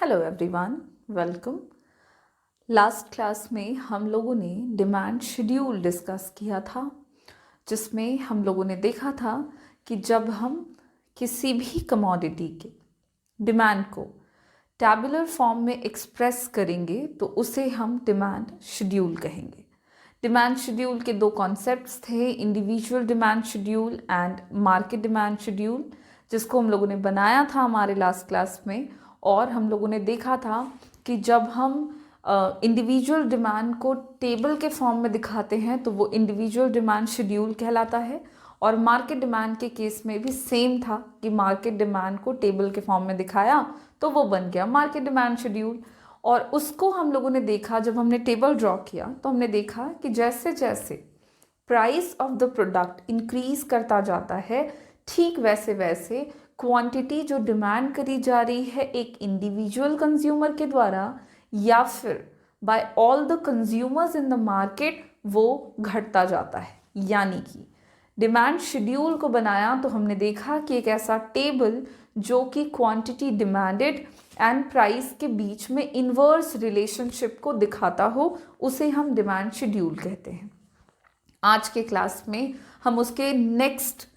Hello everyone, welcome. Last class में हम लोगों ने डिमांड शेड्यूल डिस्कस किया था, जिसमें हम लोगों ने देखा था कि जब हम किसी भी कमोडिटी के डिमांड को टैबुलर फॉर्म में एक्सप्रेस करेंगे तो उसे हम डिमांड शेड्यूल कहेंगे। डिमांड शेड्यूल के दो कॉन्सेप्ट्स थे, individual demand schedule and market demand schedule, जिसको हम लोगों ने बनाया था हमारे लास्ट क्लास में। और हम लोगों ने देखा था कि जब हम इंडिविजुअल डिमांड को टेबल के फॉर्म में दिखाते हैं तो वो इंडिविजुअल डिमांड शेड्यूल कहलाता है, और मार्केट डिमांड के केस में भी सेम था कि मार्केट डिमांड को टेबल के फॉर्म में दिखाया तो वो बन गया मार्केट डिमांड शेड्यूल। और उसको हम लोगों ने देखा, जब हमने टेबल ड्रॉ किया तो हमने देखा कि जैसे जैसे price of the product increase करता जाता है, ठीक वैसे वैसे क्वांटिटी जो डिमांड करी जा रही है एक इंडिविजुअल कंज्यूमर के द्वारा या फिर by all the consumers in the market, वो घटता जाता है। यानी कि डिमांड शेड्यूल को बनाया तो हमने देखा कि एक ऐसा टेबल जो कि क्वांटिटी डिमांडेड एंड प्राइस के बीच में इन्वर्स रिलेशनशिप को दिखाता हो, उसे हम डिमांड शेड्यूल कहते हैं। आज के क्लास में हम उसके नेक्स्ट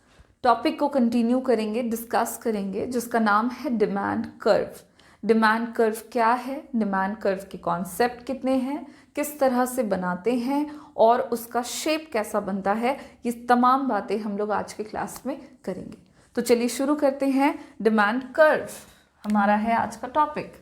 टॉपिक को कंटिन्यू करेंगे, डिस्कस करेंगे, जिसका नाम है डिमांड कर्व। डिमांड कर्व क्या है, डिमांड कर्व के कॉन्सेप्ट कितने हैं, किस तरह से बनाते हैं और उसका शेप कैसा बनता है, ये तमाम बातें हम लोग आज के क्लास में करेंगे। तो चलिए शुरू करते हैं। डिमांड कर्व हमारा है आज का टॉपिक।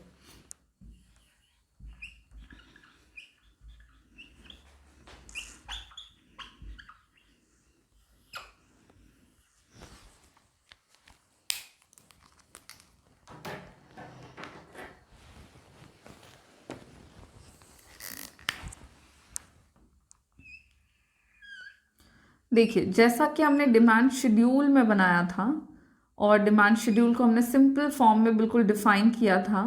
देखिए, जैसा कि हमने डिमांड शेड्यूल में बनाया था और डिमांड शेड्यूल को हमने सिंपल फॉर्म में बिल्कुल डिफाइन किया था,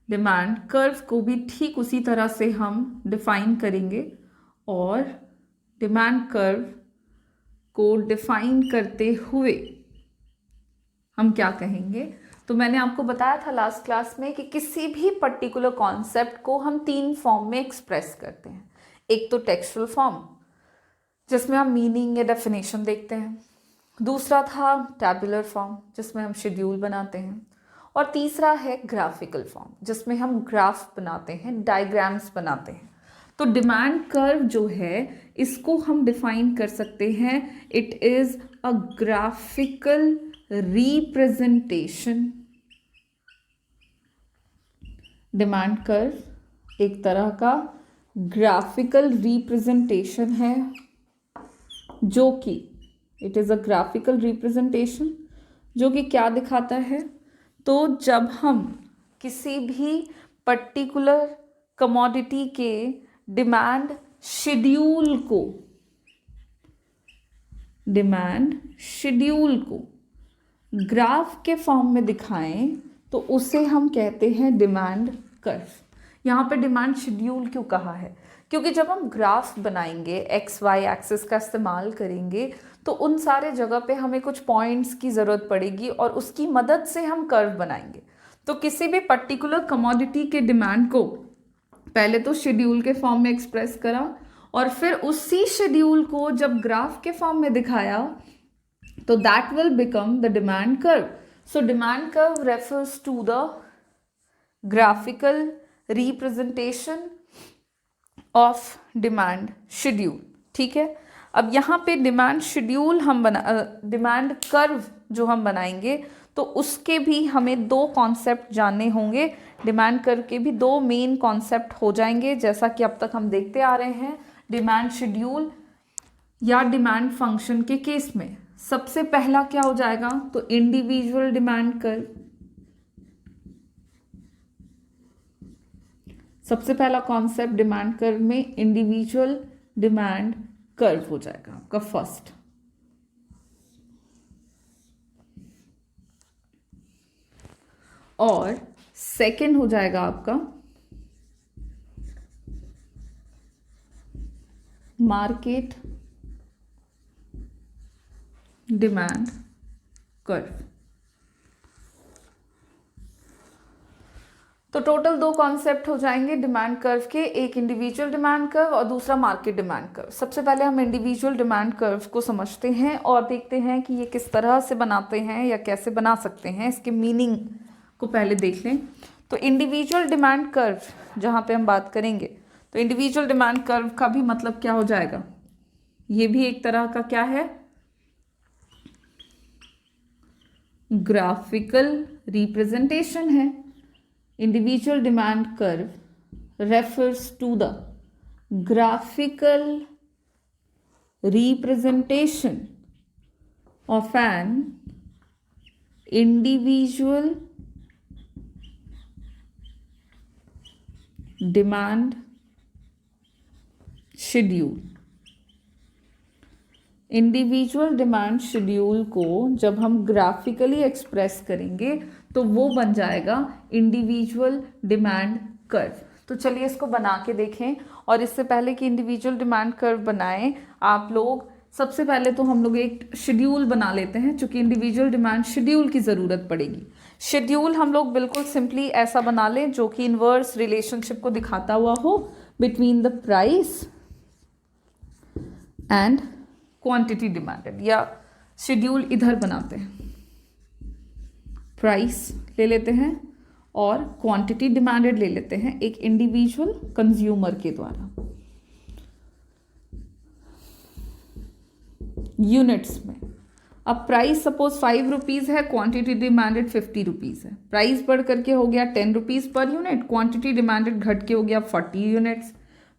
डिमांड कर्व को भी ठीक उसी तरह से हम डिफाइन करेंगे। और डिमांड कर्व को डिफाइन करते हुए हम क्या कहेंगे, तो मैंने आपको बताया था लास्ट क्लास में कि किसी भी पर्टिकुलर कॉन्सेप्ट को हम तीन फॉर्म में एक्सप्रेस करते हैं। एक तो टेक्सचुअल फॉर्म, जिसमें हम मीनिंग या डेफिनेशन देखते हैं। दूसरा था टैबुलर फॉर्म, जिसमें हम शेड्यूल बनाते हैं। और तीसरा है ग्राफिकल फॉर्म, जिसमें हम ग्राफ बनाते हैं, डायग्राम्स बनाते हैं। तो डिमांड कर्व जो है, इसको हम डिफाइन कर सकते हैं, it is a graphical representation. Demand curve एक तरह का ग्राफिकल रिप्रेजेंटेशन है, जो कि it is a graphical representation जो कि क्या दिखाता है, तो जब हम किसी भी पर्टिकुलर कमोडिटी के डिमांड शेड्यूल को ग्राफ के फॉर्म में दिखाएं तो उसे हम कहते हैं डिमांड कर्व। यहाँ पे डिमांड शेड्यूल क्यों कहा है, क्योंकि जब हम ग्राफ बनाएंगे, एक्स वाई एक्सिस का इस्तेमाल करेंगे, तो उन सारे जगह पे हमें कुछ पॉइंट्स की ज़रूरत पड़ेगी और उसकी मदद से हम कर्व बनाएंगे। तो किसी भी पर्टिकुलर कमोडिटी के डिमांड को पहले तो शेड्यूल के फॉर्म में एक्सप्रेस करा और फिर उसी शेड्यूल को जब ग्राफ के फॉर्म में दिखाया तो that will become the demand curve. So demand curve refers to the graphical representation of demand schedule. ठीक है, अब यहाँ पे डिमांड शेड्यूल डिमांड कर्व जो हम बनाएंगे तो उसके भी हमें दो कॉन्सेप्ट जानने होंगे। डिमांड कर्व के भी दो मेन कॉन्सेप्ट हो जाएंगे, जैसा कि अब तक हम देखते आ रहे हैं। डिमांड शेड्यूल या डिमांड फंक्शन के केस में सबसे पहला क्या हो जाएगा, तो इंडिविजुअल डिमांड कर्व। सबसे पहला कॉन्सेप्ट डिमांड कर्व में इंडिविजुअल डिमांड कर्व हो जाएगा आपका फर्स्ट। और सेकंड हो जाएगा आपका मार्केट डिमांड कर्व। तो टोटल दो कॉन्सेप्ट हो जाएंगे डिमांड कर्व के, एक इंडिविजुअल डिमांड कर्व और दूसरा मार्केट डिमांड कर्व। सबसे पहले हम इंडिविजुअल डिमांड कर्व को समझते हैं और देखते हैं कि ये किस तरह से बनाते हैं या कैसे बना सकते हैं, इसके मीनिंग को पहले देख लें। तो इंडिविजुअल डिमांड कर्व जहाँ पे हम बात करेंगे, तो इंडिविजुअल डिमांड कर्व का भी मतलब क्या हो जाएगा, ये भी एक तरह का क्या है, ग्राफिकल रिप्रेजेंटेशन है। Individual demand curve refers to the graphical representation of an individual demand schedule। Individual demand schedule को जब हम ग्राफिकली एक्सप्रेस करेंगे तो वो बन जाएगा इंडिविजुअल डिमांड कर्व। तो चलिए इसको बना के देखें। और इससे पहले कि इंडिविजुअल डिमांड कर्व बनाएं, आप लोग सबसे पहले तो हम लोग एक शेड्यूल बना लेते हैं, क्योंकि इंडिविजुअल डिमांड शेड्यूल की ज़रूरत पड़ेगी। शेड्यूल हम लोग बिल्कुल सिंपली ऐसा बना लें जो कि इनवर्स रिलेशनशिप को दिखाता हुआ हो between the price and quantity demanded. या शेड्यूल इधर बनाते हैं, प्राइस ले लेते हैं और क्वांटिटी डिमांडेड ले लेते हैं एक इंडिविजुअल कंज्यूमर के द्वारा यूनिट्स में। अब प्राइस सपोज 5 रुपीज़ है, क्वांटिटी डिमांडेड 50 रुपीज़ है। प्राइस बढ़ करके हो गया 10 rupees per unit, quantity demanded घट के हो गया 40 यूनिट्स।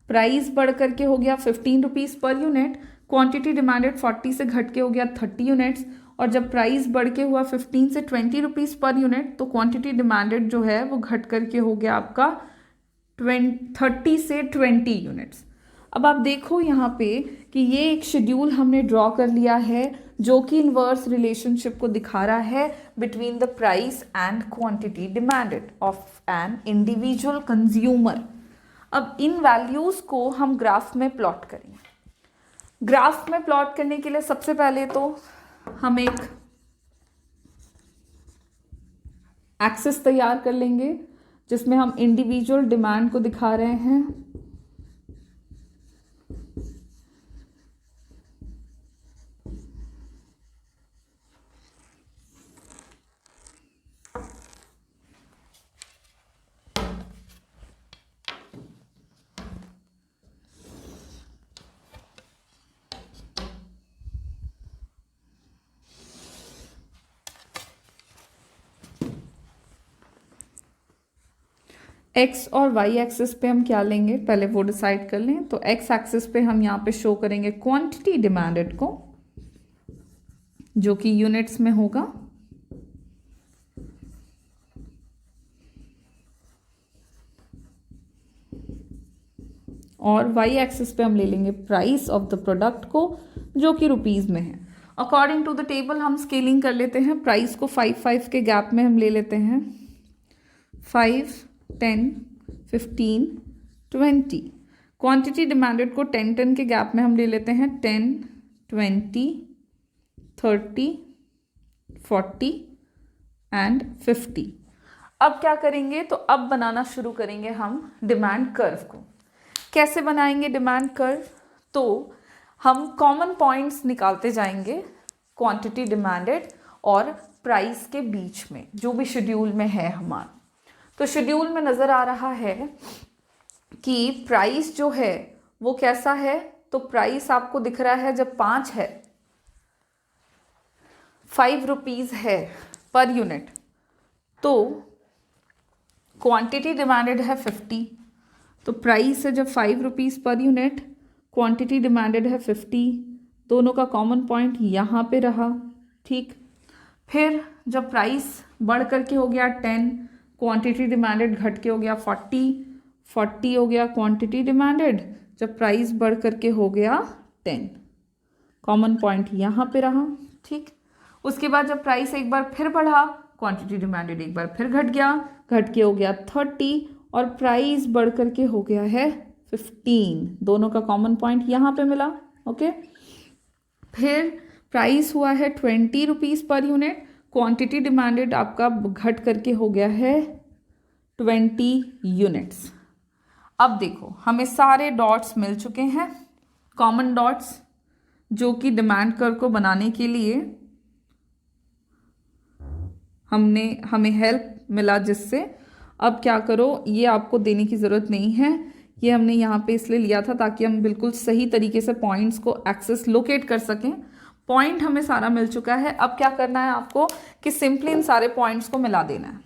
प्राइस बढ़ करके हो गया 15 rupees per unit, quantity demanded 40 से घट के हो गया 30 यूनिट्स। और जब प्राइस बढ़ के हुआ 15 से 20 रुपीज़ पर यूनिट, तो क्वांटिटी डिमांडेड जो है वो घट करके हो गया आपका 30 से 20 यूनिट्स। अब आप देखो यहाँ पे कि ये एक शेड्यूल हमने ड्रॉ कर लिया है जो कि इनवर्स रिलेशनशिप को दिखा रहा है between the price and quantity demanded of an individual consumer. अब इन वैल्यूज़ को हम ग्राफ में प्लॉट करेंगे। ग्राफ में प्लॉट करने के लिए सबसे पहले तो हम एक एक्सिस तैयार कर लेंगे जिसमें हम इंडिविजुअल डिमांड को दिखा रहे हैं, एक्स और वाई एक्सिस पे हम क्या लेंगे पहले वो डिसाइड कर लें। तो एक्स एक्सिस पे हम यहाँ पे शो करेंगे क्वांटिटी डिमांडेड को, जो कि यूनिट्स में होगा, और वाई एक्सिस पे हम ले लेंगे प्राइस ऑफ द प्रोडक्ट को, जो कि रुपीज़ में है। अकॉर्डिंग टू द टेबल हम स्केलिंग कर लेते हैं। प्राइस को 5-5 के गैप में हम ले लेते हैं, 5, 10, 15, 20। क्वांटिटी डिमांडेड को 10-10 के गैप में हम ले लेते हैं, 10, 20, 30, 40 एंड 50। अब क्या करेंगे, तो अब बनाना शुरू करेंगे हम डिमांड कर्व को। कैसे बनाएंगे डिमांड कर्व, तो हम कॉमन पॉइंट्स निकालते जाएंगे क्वांटिटी डिमांडेड और प्राइस के बीच में, जो भी शेड्यूल में है हमारा। तो शेड्यूल में नज़र आ रहा है कि प्राइस जो है वो कैसा है, तो प्राइस आपको दिख रहा है जब 5 है, 5 रुपीज़ है पर यूनिट, तो क्वांटिटी डिमांडेड है 50। तो प्राइस है जब 5 rupees per unit, quantity demanded है 50, दोनों का कॉमन पॉइंट यहाँ पे रहा। ठीक, फिर जब प्राइस बढ़ करके हो गया 10, क्वांटिटी डिमांडेड घट के हो गया 40 हो गया क्वांटिटी डिमांडेड, जब प्राइस बढ़ करके हो गया 10, कॉमन पॉइंट यहाँ पे रहा। ठीक, उसके बाद जब प्राइस एक बार फिर बढ़ा, क्वांटिटी डिमांडेड एक बार फिर घट गया, घट के हो गया 30 और प्राइस बढ़ करके हो गया है 15, दोनों का कॉमन पॉइंट यहाँ पे मिला। ओके, फिर प्राइस हुआ है 20 rupees per unit, quantity demanded आपका घट करके हो गया है यूनिट्स। अब देखो हमें सारे डॉट्स मिल चुके हैं, कॉमन डॉट्स, जो कि डिमांड कर्व को बनाने के लिए हमें हेल्प मिला, जिससे अब क्या करो, ये आपको देने की ज़रूरत नहीं है, ये हमने यहाँ पे इसलिए लिया था ताकि हम बिल्कुल सही तरीके से पॉइंट्स को एक्सेस लोकेट कर सकें। पॉइंट हमें सारा मिल चुका है। अब क्या करना है आपको कि सिंपली इन सारे पॉइंट्स को मिला देना है।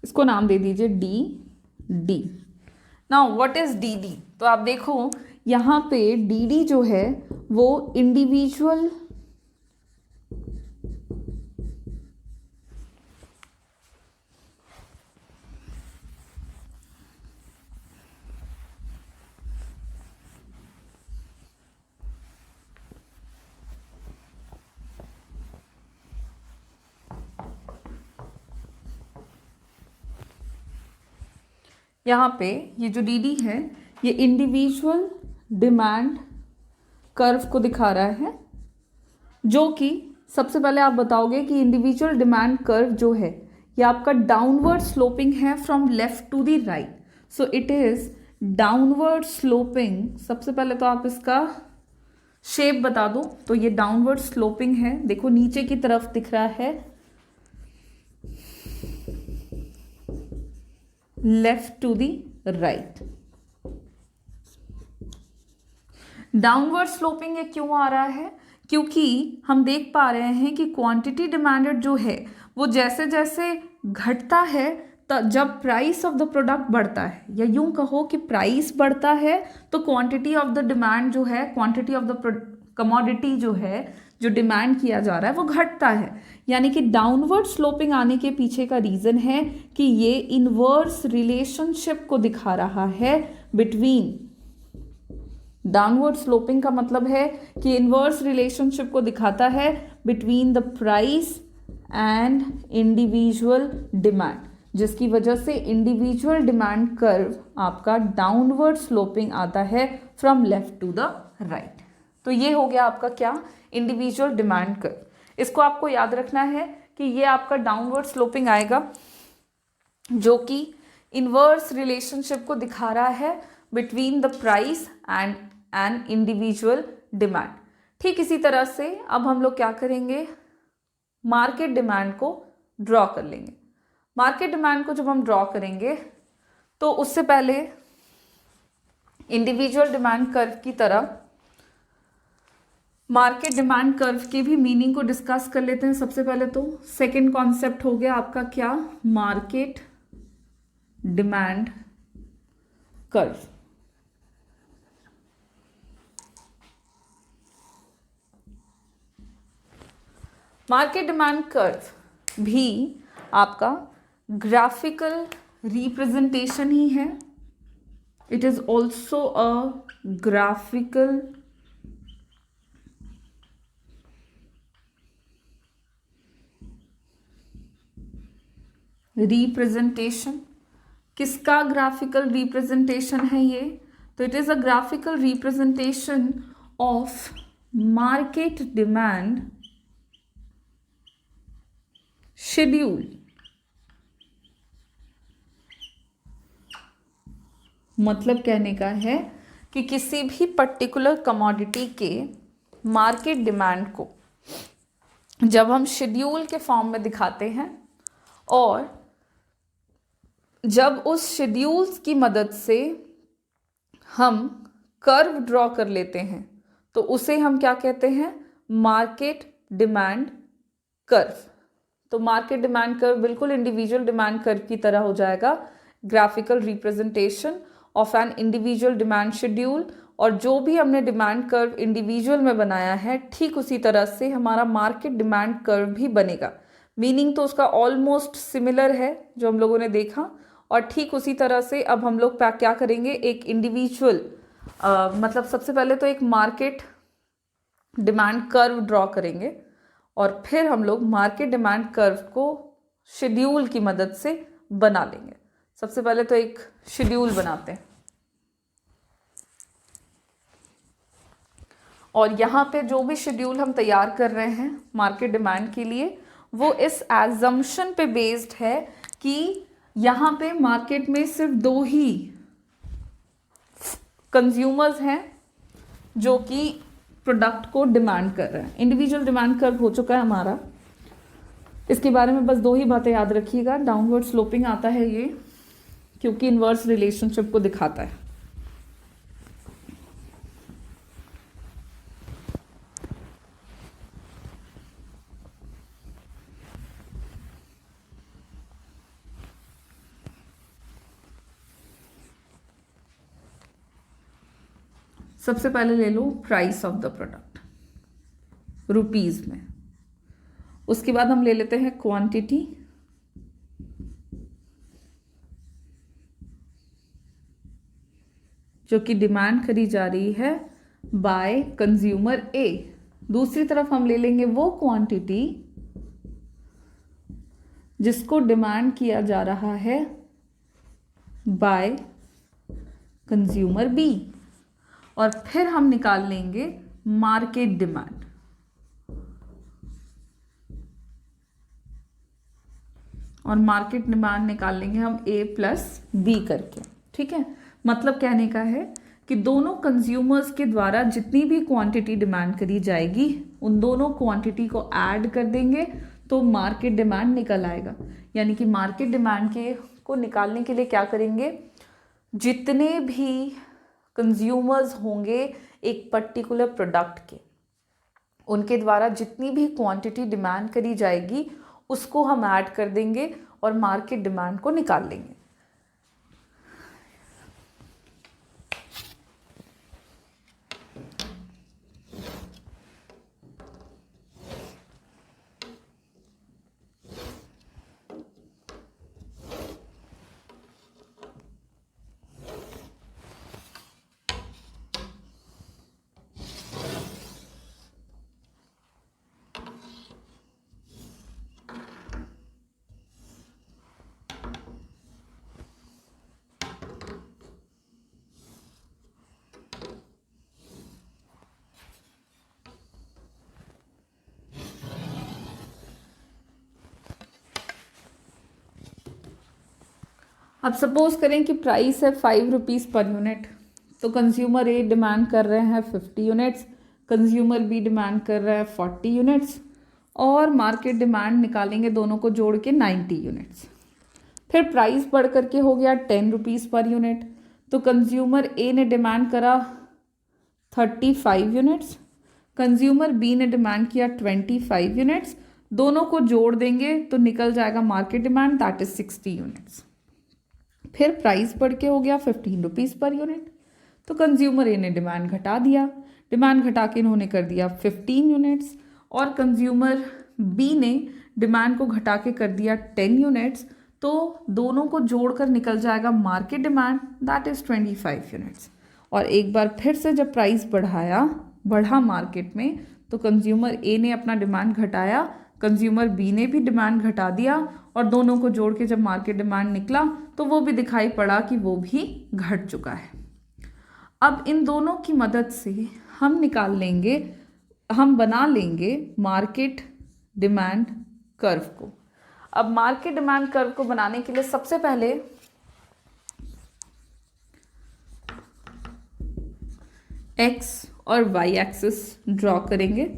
इसको नाम दे दीजिए D D. Now what is D D? तो आप देखो यहाँ पे डी डी जो है वो इंडिविजुअल यहाँ पे ये जो डी डी है ये इंडिविजुअल डिमांड कर्व को दिखा रहा है, जो कि सबसे पहले आप बताओगे कि इंडिविजुअल डिमांड कर्व जो है ये आपका डाउनवर्ड स्लोपिंग है from left to the right. So it is downward sloping. सबसे पहले तो आप इसका शेप बता दो, तो ये डाउनवर्ड स्लोपिंग है, देखो नीचे की तरफ दिख रहा है, left to the right. Downward sloping ये क्यों आ रहा है? क्योंकि हम देख पा रहे हैं कि क्वांटिटी डिमांडेड जो है वो जैसे जैसे घटता है, जब प्राइस ऑफ द प्रोडक्ट बढ़ता है, या यूं कहो कि प्राइस बढ़ता है, तो क्वांटिटी ऑफ द डिमांड जो है, क्वांटिटी ऑफ द कमोडिटी जो है, जो डिमांड किया जा रहा है, वो घटता है। यानी कि डाउनवर्ड स्लोपिंग आने के पीछे का रीजन है कि ये इनवर्स रिलेशनशिप को दिखा रहा है बिटवीन। डाउनवर्ड स्लोपिंग का मतलब है कि इनवर्स रिलेशनशिप को दिखाता है between the price and individual demand, जिसकी वजह से इंडिविजुअल डिमांड कर्व आपका डाउनवर्ड स्लोपिंग आता है from left to the right. तो ये हो गया आपका क्या? Individual demand curve. इसको आपको याद रखना है कि ये आपका डाउनवर्ड स्लोपिंग आएगा, जो कि इनवर्स रिलेशनशिप को दिखा रहा है between the price and an individual demand. ठीक इसी तरह से अब हम लोग क्या करेंगे, मार्केट डिमांड को ड्रॉ कर लेंगे। मार्केट डिमांड को जब हम ड्रॉ करेंगे तो उससे पहले इंडिविजुअल डिमांड कर्व की तरह मार्केट डिमांड कर्व के भी मीनिंग को डिस्कस कर लेते हैं। सबसे पहले तो सेकंड कॉन्सेप्ट हो गया आपका क्या? Market demand curve. Market demand curve भी आपका ग्राफिकल रिप्रेजेंटेशन ही है। It is also a graphical representation. किसका ग्राफिकल रिप्रेजेंटेशन है ये? तो it is a graphical representation of market demand schedule. मतलब कहने का है कि किसी भी पर्टिकुलर कमोडिटी के मार्केट डिमांड को जब हम शेड्यूल के फॉर्म में दिखाते हैं, और जब उस शेड्यूल्स की मदद से हम कर्व ड्रॉ कर लेते हैं, तो उसे हम क्या कहते हैं? Market demand curve. तो मार्केट डिमांड कर्व बिल्कुल इंडिविजुअल डिमांड कर्व की तरह हो जाएगा, graphical representation of an individual demand schedule. और जो भी हमने डिमांड कर्व इंडिविजुअल में बनाया है, ठीक उसी तरह से हमारा मार्केट डिमांड कर्व भी बनेगा। मीनिंग तो उसका ऑलमोस्ट सिमिलर है जो हम लोगों ने देखा। और ठीक उसी तरह से अब हम लोग क्या करेंगे, एक इंडिविजुअल मतलब सबसे पहले तो एक मार्केट डिमांड कर्व ड्रॉ करेंगे, और फिर हम लोग मार्केट डिमांड कर्व को शेड्यूल की मदद से बना लेंगे। सबसे पहले तो एक शेड्यूल बनाते हैं। और यहाँ पे जो भी शेड्यूल हम तैयार कर रहे हैं मार्केट डिमांड के लिए, वो इस एजम्पशन पे बेस्ड है कि यहाँ पे मार्केट में सिर्फ दो ही कंज्यूमर्स हैं जो कि प्रोडक्ट को डिमांड कर रहे हैं। इंडिविजुअल डिमांड कर्व हो चुका है हमारा, इसके बारे में बस दो ही बातें याद रखिएगा। डाउनवर्ड स्लोपिंग आता है ये क्योंकि इन्वर्स रिलेशनशिप को दिखाता है। सबसे पहले ले लो price of the product rupees में, उसके बाद हम ले लेते हैं क्वांटिटी, जो कि डिमांड करी जा रही है बाय कंज्यूमर ए। दूसरी तरफ हम ले लेंगे वो क्वांटिटी जिसको डिमांड किया जा रहा है बाय कंज्यूमर बी, और फिर हम निकाल लेंगे मार्केट डिमांड। और मार्केट डिमांड निकाल लेंगे हम ए प्लस बी करके। ठीक है, मतलब कहने का है कि दोनों कंज्यूमर्स के द्वारा जितनी भी क्वांटिटी डिमांड करी जाएगी उन दोनों क्वांटिटी को ऐड कर देंगे तो मार्केट डिमांड निकल आएगा। यानी कि मार्केट डिमांड को निकालने के लिए क्या करेंगे, जितने भी कंज्यूमर्स होंगे एक पर्टिकुलर प्रोडक्ट के, उनके द्वारा जितनी भी क्वांटिटी डिमांड करी जाएगी उसको हम ऐड कर देंगे और मार्केट डिमांड को निकाल लेंगे। अब सपोज करें कि प्राइस है 5 रुपीज़ पर यूनिट, तो कंज्यूमर ए डिमांड कर रहे हैं 50 यूनिट्स, कंज्यूमर बी डिमांड कर रहा है 40 यूनिट्स, और मार्केट डिमांड निकालेंगे दोनों को जोड़ के 90 यूनिट्स। फिर प्राइस बढ़ करके हो गया 10 रुपीज़ पर यूनिट, तो कंज्यूमर ए ने डिमांड करा 35 यूनिट्स, कंज्यूमर बी ने डिमांड किया 25 यूनिट्स, दोनों को जोड़ देंगे तो निकल जाएगा market demand, that is 60 units. फिर प्राइस बढ़ के हो गया 15 रुपीज़ पर यूनिट, तो कंज्यूमर ए ने डिमांड घटा दिया, डिमांड घटा के इन्होंने कर दिया 15 यूनिट्स, और कंज्यूमर बी ने डिमांड को घटा के कर दिया 10 यूनिट्स, तो दोनों को जोड़कर निकल जाएगा market demand, that is 25 units. और एक बार फिर से जब प्राइस बढ़ा मार्केट में, तो कंज्यूमर ए ने अपना डिमांड घटाया, कंज्यूमर बी ने भी डिमांड घटा दिया, और दोनों को जोड़ के जब मार्केट डिमांड निकला तो वो भी दिखाई पड़ा कि वो भी घट चुका है। अब इन दोनों की मदद से हम बना लेंगे मार्केट डिमांड कर्व को। अब मार्केट डिमांड कर्व को बनाने के लिए सबसे पहले एक्स और वाई एक्सिस ड्रॉ करेंगे।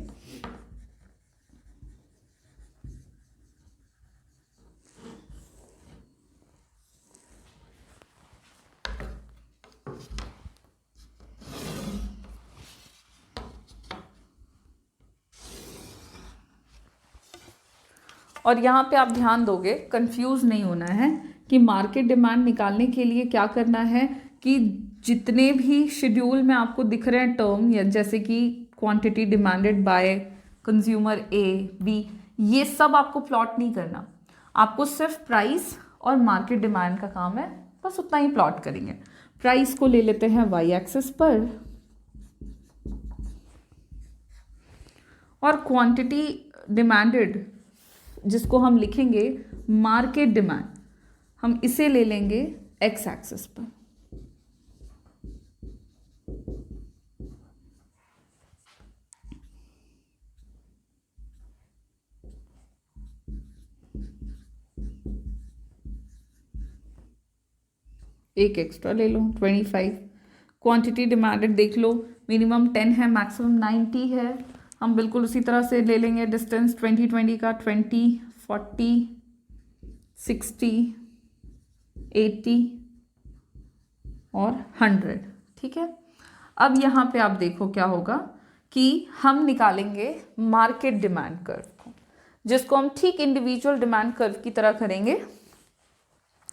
और यहाँ पे आप ध्यान दोगे, कंफ्यूज नहीं होना है कि मार्केट डिमांड निकालने के लिए क्या करना है कि जितने भी शेड्यूल में आपको दिख रहे हैं टर्म, या जैसे कि quantity demanded by consumer A B, ये सब आपको प्लॉट नहीं करना, आपको सिर्फ प्राइस और मार्केट डिमांड का काम है, बस उतना ही प्लॉट करेंगे। प्राइस को ले लेते हैं वाई एक्सिस पर, और क्वांटिटी डिमांडेड जिसको हम लिखेंगे मार्केट डिमांड, हम इसे ले लेंगे एक्स एक्सिस पर। एक एक्स्ट्रा ले लो 25। क्वांटिटी डिमांडेड देख लो, मिनिमम 10 है, मैक्सिमम 90 है। हम बिल्कुल उसी तरह से ले लेंगे डिस्टेंस 20-20 का, 20, 40, 60, 80 और 100। ठीक है, अब यहाँ पे आप देखो क्या होगा कि हम निकालेंगे मार्केट डिमांड कर्व को, जिसको हम ठीक इंडिविजुअल डिमांड कर्व की तरह करेंगे।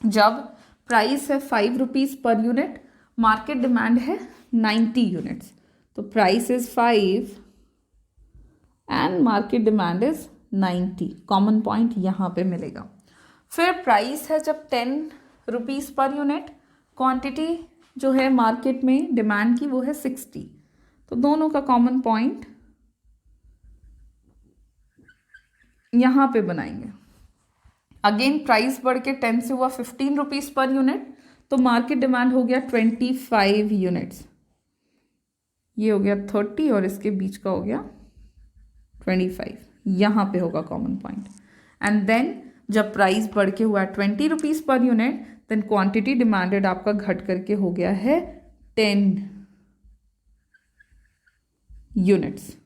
जब प्राइस है 5 rupees per unit, market demand है 90 यूनिट्स, तो price is 5 and market demand is 90। Common point यहाँ पे मिलेगा। फिर प्राइस है जब 10 रुपीज़ पर यूनिट, क्वांटिटी जो है मार्केट में डिमांड की वो है 60, तो दोनों का कॉमन पॉइंट यहाँ पे बनाएंगे। अगेन प्राइस बढ़ के 10 से हुआ 15 रुपीज़ पर यूनिट, तो मार्केट डिमांड हो गया 25 यूनिट्स, ये हो गया 30 और इसके बीच का हो गया 25, यहाँ पे होगा कॉमन पॉइंट। एंड देन जब प्राइस बढ़ के हुआ 20 rupees per unit, then quantity demanded आपका घट करके हो गया है 10 यूनिट्स।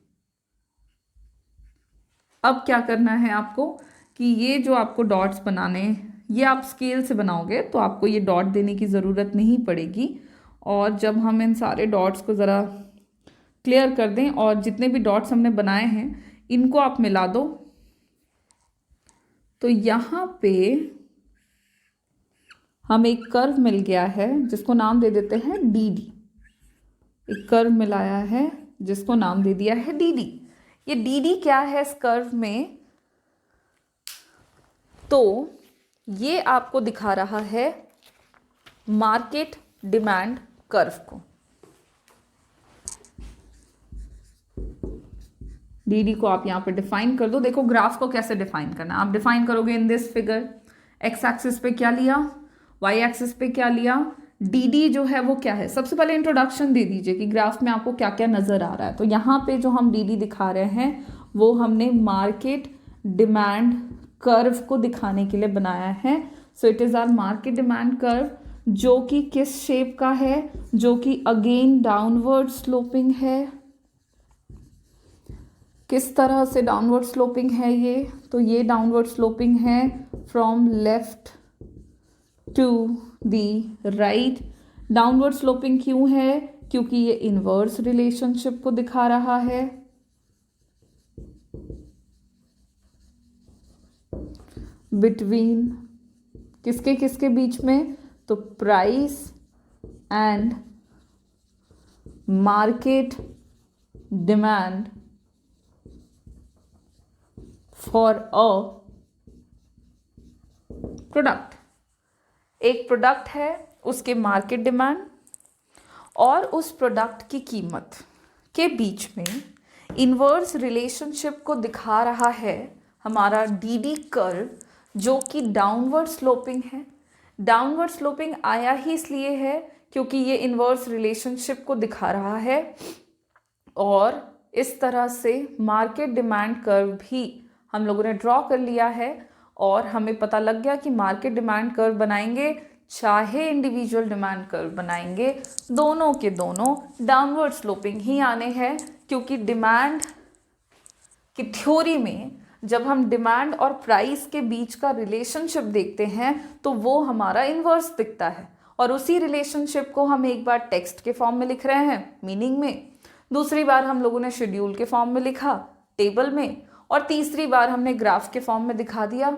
अब क्या करना है आपको कि ये जो आपको डॉट्स बनाने, ये आप स्केल से बनाओगे तो आपको ये डॉट देने की ज़रूरत नहीं पड़ेगी। और जब हम इन सारे डॉट्स को ज़रा क्लियर कर दें और जितने भी डॉट्स हमने बनाए हैं इनको आप मिला दो, तो यहाँ पे हम एक कर्व मिल गया है जिसको नाम दे देते हैं DD। एक कर्व मिलाया है जिसको नाम दे दिया है DD। ये DD क्या है इस कर्व में, तो ये आपको दिखा रहा है मार्केट डिमांड कर्व को। DD को आप यहाँ पे डिफाइन कर दो। देखो ग्राफ को कैसे डिफाइन करना, आप डिफाइन करोगे in this figure. X axis पे क्या लिया, वाई एक्सिस पे क्या लिया, DD जो है वो क्या है। सबसे पहले इंट्रोडक्शन दे दीजिए कि ग्राफ में आपको क्या क्या नजर आ रहा है। तो यहाँ पे जो हम DD दिखा रहे हैं वो हमने मार्केट डिमांड कर्व को दिखाने के लिए बनाया है। So it is our market demand curve, जो कि किस शेप का है, जो कि अगेन डाउनवर्ड स्लोपिंग है। किस तरह से डाउनवर्ड स्लोपिंग है ये, तो ये डाउनवर्ड स्लोपिंग है from left to the right. Downward sloping क्यों है, क्योंकि ये इनवर्स रिलेशनशिप को दिखा रहा है। बिटवीन किसके किसके बीच में, तो price and market demand for a product. एक प्रोडक्ट है, उसके मार्केट डिमांड और उस प्रोडक्ट की कीमत के बीच में इनवर्स रिलेशनशिप को दिखा रहा है हमारा DD कर्व, जो कि डाउनवर्ड स्लोपिंग है। डाउनवर्ड स्लोपिंग आया ही इसलिए है क्योंकि ये इनवर्स रिलेशनशिप को दिखा रहा है। और इस तरह से मार्केट डिमांड कर्व भी हम लोगों ने ड्रॉ कर लिया है और हमें पता लग गया कि मार्केट डिमांड कर्व बनाएंगे चाहे इंडिविजुअल डिमांड कर्व बनाएंगे, दोनों के दोनों डाउनवर्ड स्लोपिंग ही आने हैं। क्योंकि डिमांड की थ्योरी में जब हम डिमांड और प्राइस के बीच का रिलेशनशिप देखते हैं तो वो हमारा इन्वर्स दिखता है। और उसी रिलेशनशिप को हम एक बार टेक्स्ट के फॉर्म में लिख रहे हैं मीनिंग में, दूसरी बार हम लोगों ने शेड्यूल के फॉर्म में लिखा टेबल में, और तीसरी बार हमने ग्राफ के फॉर्म में दिखा दिया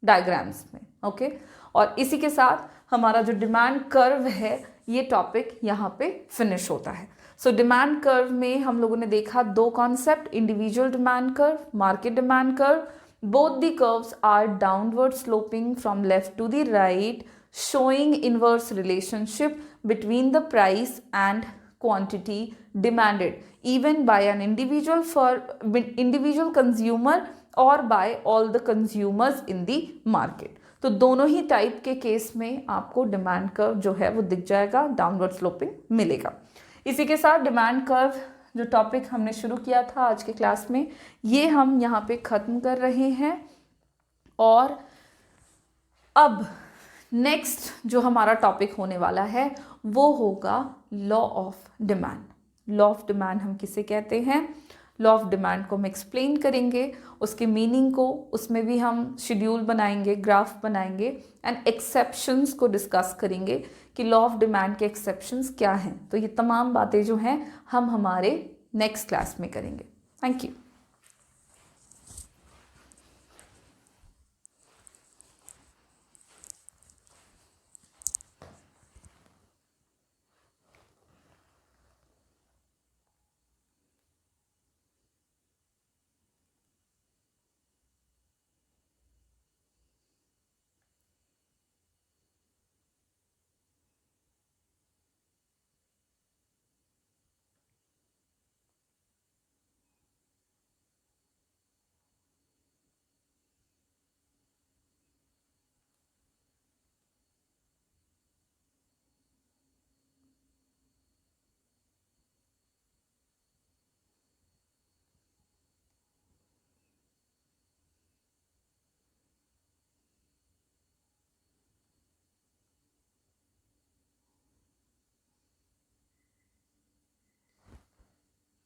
डायग्राम्स में। ओके, और इसी के साथ हमारा जो डिमांड कर्व है ये टॉपिक यहाँ पे फिनिश होता है। सो डिमांड कर्व में हम लोगों ने देखा दो concept, individual demand curve, market demand curve. Both the curves are downward sloping from left to the right, showing inverse relationship between the price and quantity demanded even by an individual consumer or by all the consumers in the market। तो दोनों ही type के case में आपको demand curve जो है वो दिख जाएगा, डाउनवर्ड स्लोपिंग मिलेगा। इसी के साथ डिमांड कर्व जो टॉपिक हमने शुरू किया था आज के क्लास में, ये हम यहाँ पे ख़त्म कर रहे हैं। और अब नेक्स्ट जो हमारा टॉपिक होने वाला है वो होगा law of demand. Law of demand हम किसे कहते हैं, लॉ ऑफ डिमांड को हम एक्सप्लेन करेंगे, उसके मीनिंग को, उसमें भी हम शेड्यूल बनाएंगे, ग्राफ बनाएंगे एंड एक्सेप्शंस को डिस्कस करेंगे कि लॉ ऑफ डिमांड के एक्सेप्शंस क्या हैं। तो ये तमाम बातें जो हैं हम हमारे नेक्स्ट क्लास में करेंगे। Thank you.